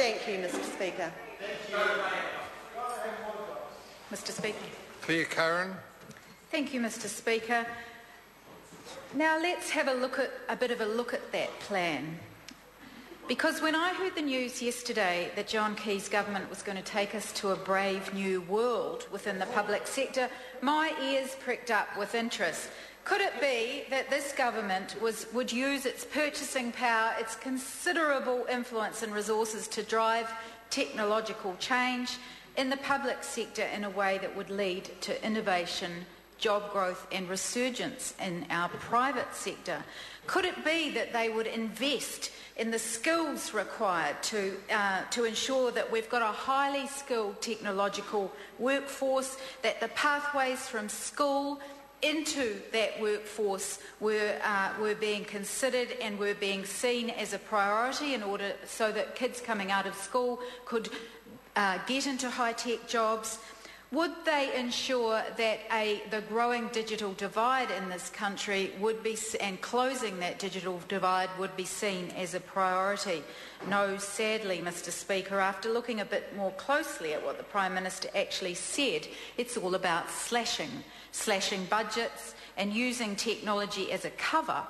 Thank you, Mr Speaker. Mr Speaker. Claire Curran. Thank you, Mr Speaker. Now let's have a bit of a look at that plan. Because when I heard the news yesterday that John Key's government was going to take us to a brave new world within the public sector, my ears pricked up with interest. Could it be that this government would use its purchasing power, its considerable influence and resources to drive technological change in the public sector in a way that would lead to innovation, job growth and resurgence in our private sector? Could it be that they would invest in the skills required to ensure that we've got a highly skilled technological workforce, that the pathways from school into that workforce were being considered and were being seen as a priority in order so that kids coming out of school could get into high-tech jobs? Would they ensure that the growing digital divide in this country would be, and closing that digital divide would be seen as a priority? No, sadly, Mr Speaker, after looking a bit more closely at what the Prime Minister actually said, it's all about slashing budgets and using technology as a cover,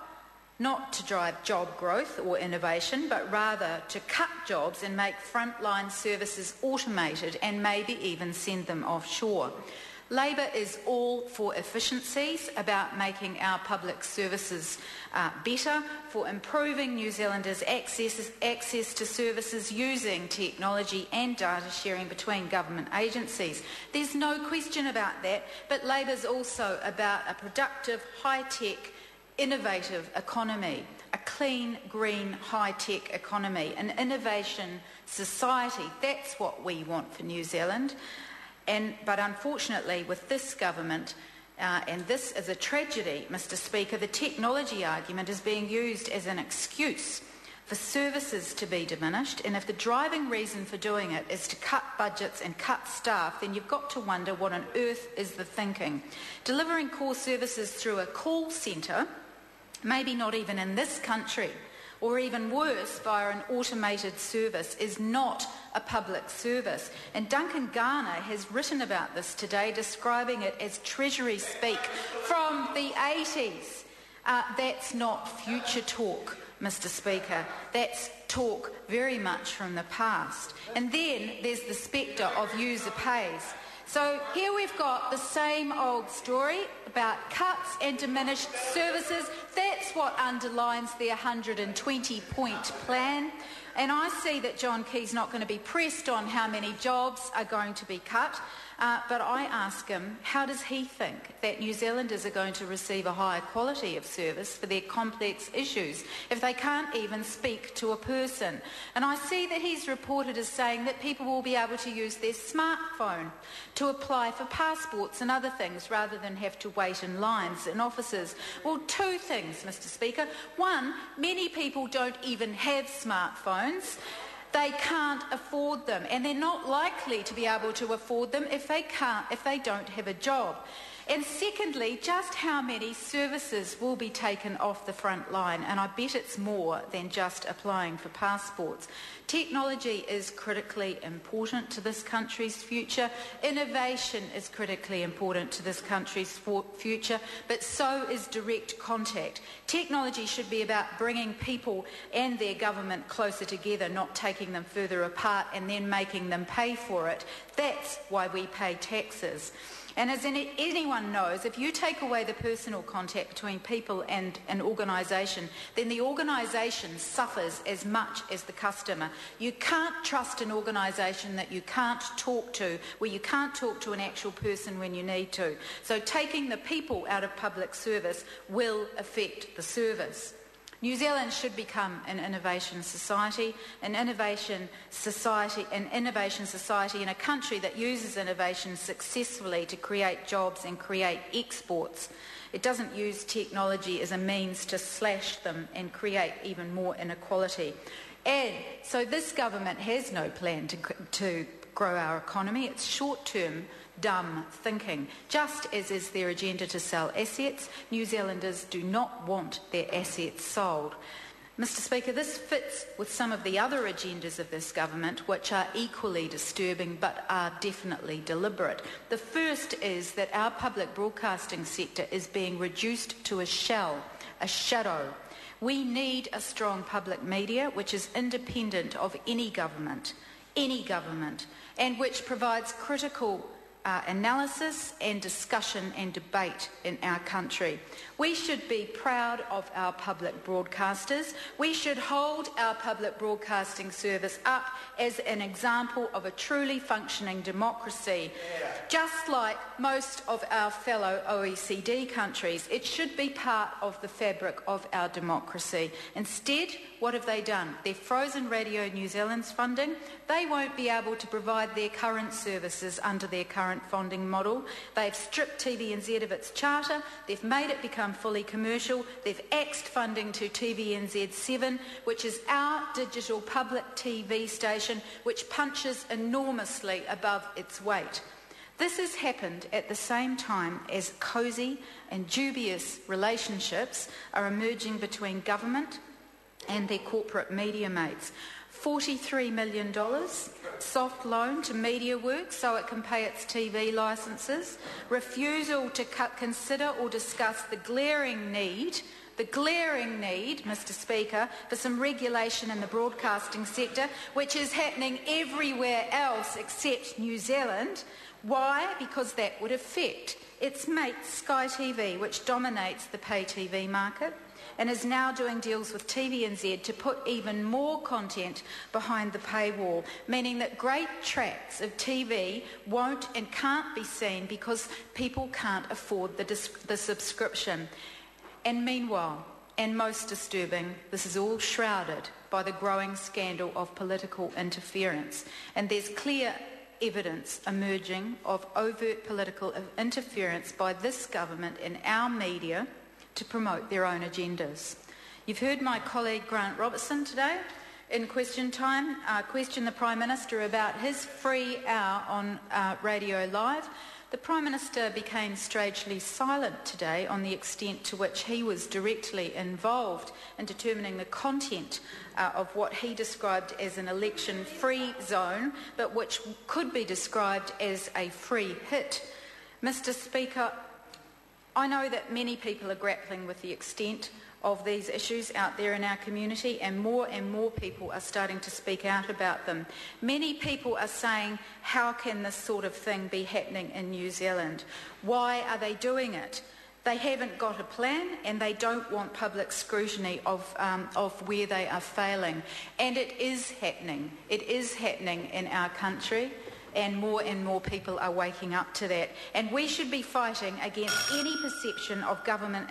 not to drive job growth or innovation, but rather to cut jobs and make frontline services automated and maybe even send them offshore. Labor is all for efficiencies, about making our public services better, for improving New Zealanders' access to services using technology and data sharing between government agencies. There's no question about that, but Labor is also about a productive, high-tech, innovative economy, a clean, green, high-tech economy, an innovation society. That's what we want for New Zealand. But unfortunately, with this government, and this is a tragedy, Mr Speaker, the technology argument is being used as an excuse for services to be diminished, and if the driving reason for doing it is to cut budgets and cut staff, then you've got to wonder what on earth is the thinking. Delivering core services through a call centre, maybe not even in this country, or even worse, via an automated service, is not a public service. And Duncan Garner has written about this today, describing it as Treasury speak from the 80s. That's not future talk, Mr Speaker. That's talk very much from the past. And then there's the spectre of user pays. So here we've got the same old story about cuts and diminished services. That's what underlines the 120-point plan. And I see that John Key's not going to be pressed on how many jobs are going to be cut, but I ask him, how does he think that New Zealanders are going to receive a higher quality of service for their complex issues if they can't even speak to a person? And I see that he's reported as saying that people will be able to use their smartphone to apply for passports and other things rather than have to wait in lines in offices. Well, two things, Mr Speaker. One, many people don't even have smartphones. They can't afford them, and they're not likely to be able to afford them if they don't have a job. And secondly, just how many services will be taken off the front line? And I bet it's more than just applying for passports. Technology is critically important to this country's future. Innovation is critically important to this country's future, but so is direct contact. Technology should be about bringing people and their government closer together, not taking them further apart and then making them pay for it. That's why we pay taxes. And as anyone knows, if you take away the personal contact between people and an organisation, then the organisation suffers as much as the customer. You can't trust an organisation that you can't talk to, where you can't talk to an actual person when you need to. So taking the people out of public service will affect the service. New Zealand should become an innovation society in a country that uses innovation successfully to create jobs and create exports. It doesn't use technology as a means to slash them and create even more inequality. And so this government has no plan to grow our economy. It's short-term, dumb thinking. Just as is their agenda to sell assets, New Zealanders do not want their assets sold. Mr. Speaker, this fits with some of the other agendas of this government, which are equally disturbing but are definitely deliberate. The first is that our public broadcasting sector is being reduced to a shell, a shadow. We need a strong public media which is independent of any government, and which provides critical analysis and discussion and debate in our country. We should be proud of our public broadcasters. We should hold our public broadcasting service up as an example of a truly functioning democracy. Just like most of our fellow OECD countries, it should be part of the fabric of our democracy. Instead, what have they done? They've frozen Radio New Zealand's funding. They won't be able to provide their current services under their current funding model. They've stripped TVNZ of its charter. They've made it become fully commercial. They've axed funding to TVNZ7, which is our digital public TV station, which punches enormously above its weight. This has happened at the same time as cosy and dubious relationships are emerging between government and their corporate media mates. $43 million soft loan to MediaWorks so it can pay its TV licences, refusal to consider or discuss the glaring need, Mr. Speaker, for some regulation in the broadcasting sector, which is happening everywhere else except New Zealand. Why? Because that would affect its mate Sky TV, which dominates the pay TV market, and is now doing deals with TVNZ to put even more content behind the paywall, meaning that great tracks of TV won't and can't be seen because people can't afford the subscription. And meanwhile, and most disturbing, this is all shrouded by the growing scandal of political interference. And there's clear evidence emerging of overt political interference by this government in our media to promote their own agendas. You've heard my colleague Grant Robertson today in question time question the Prime Minister about his free hour on Radio Live. The Prime Minister became strangely silent today on the extent to which he was directly involved in determining the content of what he described as an election-free zone, but which could be described as a free hit. Mr. Speaker, I know that many people are grappling with the extent of these issues out there in our community, and more people are starting to speak out about them. Many people are saying, how can this sort of thing be happening in New Zealand? Why are they doing it? They haven't got a plan, and they don't want public scrutiny of where they are failing. And it is happening. It is happening in our country. And more people are waking up to that. And we should be fighting against any perception of government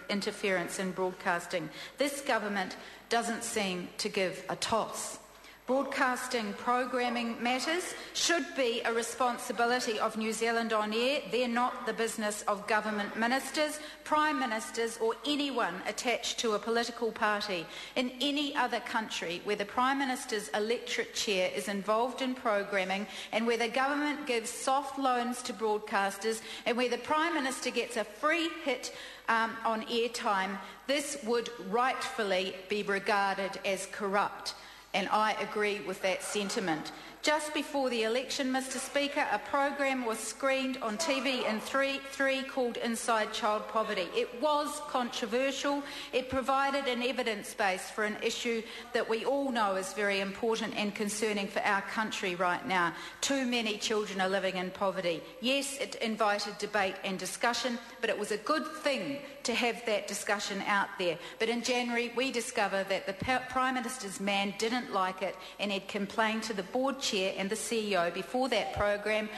interference in broadcasting. This government doesn't seem to give a toss. Broadcasting programming matters should be a responsibility of New Zealand On Air. They're not the business of government ministers, prime ministers or anyone attached to a political party. In any other country where the Prime Minister's electorate chair is involved in programming, and where the government gives soft loans to broadcasters, and where the Prime Minister gets a free hit on airtime, this would rightfully be regarded as corrupt. And I agree with that sentiment. Just before the election, Mr. Speaker, a program was screened on TV in 3 called Inside Child Poverty. It was controversial. It provided an evidence base for an issue that we all know is very important and concerning for our country right now. Too many children are living in poverty. Yes, it invited debate and discussion, but it was a good thing to have that discussion out there. But in January, we discovered that the Prime Minister's man didn't like it and had complained to the board chair and the CEO before that program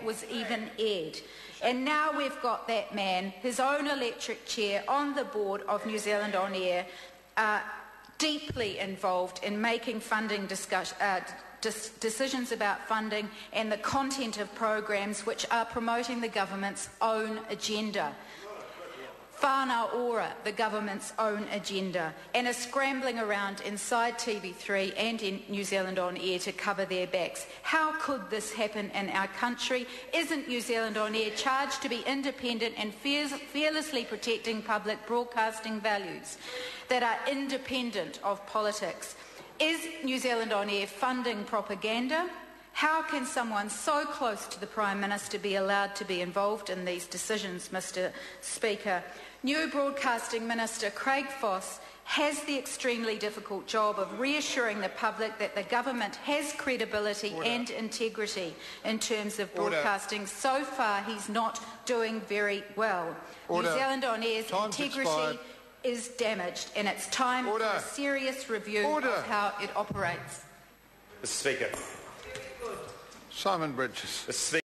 was even aired. And now we've got that man, his own electric chair, on the board of New Zealand On Air, deeply involved in making funding decisions about funding and the content of programs which are promoting the government's own agenda. whānau ora, the government's own agenda, and are scrambling around inside TV3 and in New Zealand On Air to cover their backs. How could this happen in our country? Isn't New Zealand On Air charged to be independent and fearlessly protecting public broadcasting values that are independent of politics? Is New Zealand On Air funding propaganda? How can someone so close to the Prime Minister be allowed to be involved in these decisions, Mr Speaker? New Broadcasting Minister Craig Foss has the extremely difficult job of reassuring the public that the government has credibility and integrity in terms of broadcasting. So far, he's not doing very well. New Zealand On Air's integrity is damaged, and it's time for a serious review of how it operates. Mr Speaker. Simon Bridges.